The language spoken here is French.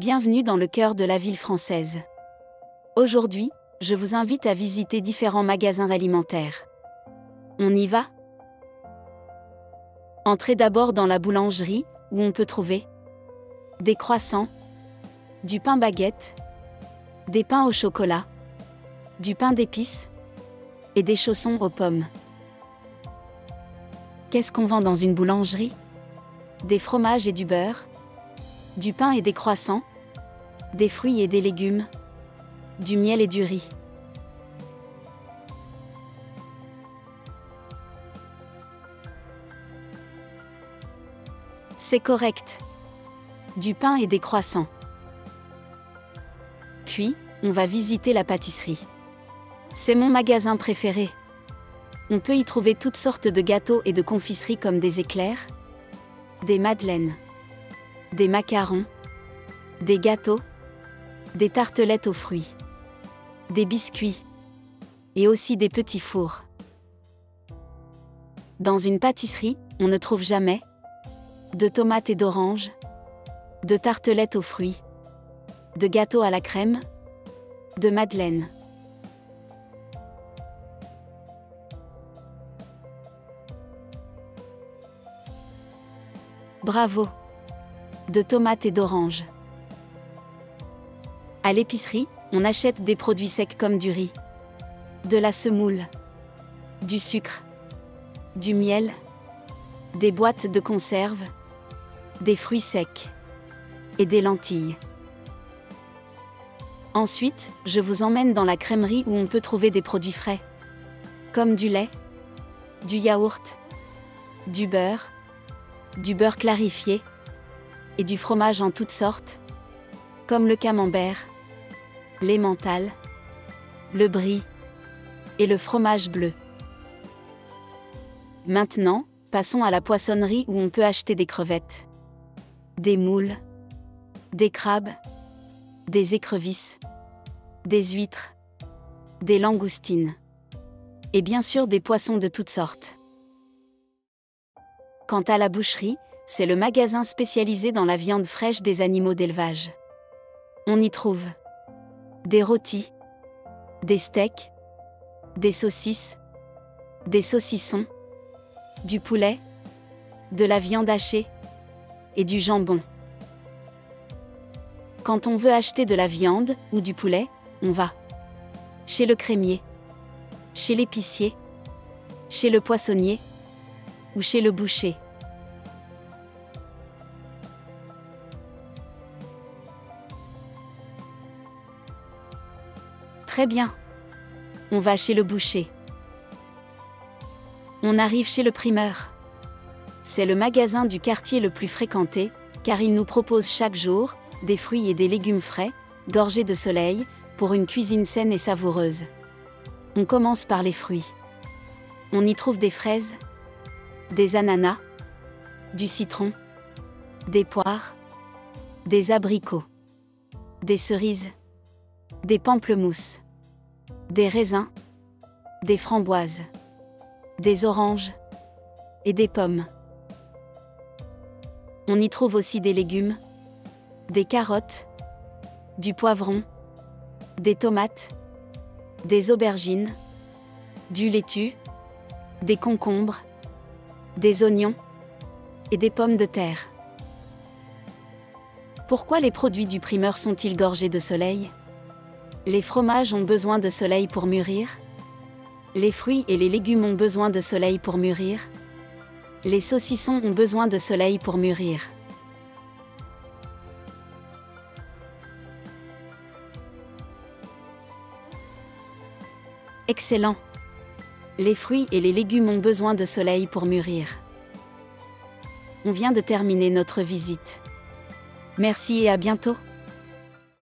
Bienvenue dans le cœur de la ville française. Aujourd'hui, je vous invite à visiter différents magasins alimentaires. On y va? Entrez d'abord dans la boulangerie, où on peut trouver des croissants, du pain baguette, des pains au chocolat, du pain d'épices et des chaussons aux pommes. Qu'est-ce qu'on vend dans une boulangerie? Des fromages et du beurre, du pain et des croissants, des fruits et des légumes, du miel et du riz. C'est correct. Du pain et des croissants. Puis, on va visiter la pâtisserie. C'est mon magasin préféré. On peut y trouver toutes sortes de gâteaux et de confiseries comme des éclairs, des madeleines, des macarons, des gâteaux, des tartelettes aux fruits, des biscuits, et aussi des petits fours. Dans une pâtisserie, on ne trouve jamais de tomates et d'oranges, de tartelettes aux fruits, de gâteaux à la crème, de madeleines. Bravo! De tomates et d'oranges. À l'épicerie, on achète des produits secs comme du riz, de la semoule, du sucre, du miel, des boîtes de conserve, des fruits secs et des lentilles. Ensuite, je vous emmène dans la crèmerie où on peut trouver des produits frais, comme du lait, du yaourt, du beurre clarifié et du fromage en toutes sortes, comme le camembert, l'emmental, le brie et le fromage bleu. Maintenant, passons à la poissonnerie où on peut acheter des crevettes, des moules, des crabes, des écrevisses, des huîtres, des langoustines et bien sûr des poissons de toutes sortes. Quant à la boucherie, c'est le magasin spécialisé dans la viande fraîche des animaux d'élevage. On y trouve des rôtis, des steaks, des saucisses, des saucissons, du poulet, de la viande hachée et du jambon. Quand on veut acheter de la viande ou du poulet, on va chez le crémier, chez l'épicier, chez le poissonnier ou chez le boucher. Très bien. On va chez le boucher. On arrive chez le primeur. C'est le magasin du quartier le plus fréquenté, car il nous propose chaque jour des fruits et des légumes frais, gorgés de soleil, pour une cuisine saine et savoureuse. On commence par les fruits. On y trouve des fraises, des ananas, du citron, des poires, des abricots, des cerises, des pamplemousses, des raisins, des framboises, des oranges et des pommes. On y trouve aussi des légumes, des carottes, du poivron, des tomates, des aubergines, du laitue, des concombres, des oignons et des pommes de terre. Pourquoi les produits du primeur sont-ils gorgés de soleil? Les fromages ont besoin de soleil pour mûrir. Les fruits et les légumes ont besoin de soleil pour mûrir. Les saucissons ont besoin de soleil pour mûrir. Excellent! Les fruits et les légumes ont besoin de soleil pour mûrir. On vient de terminer notre visite. Merci et à bientôt!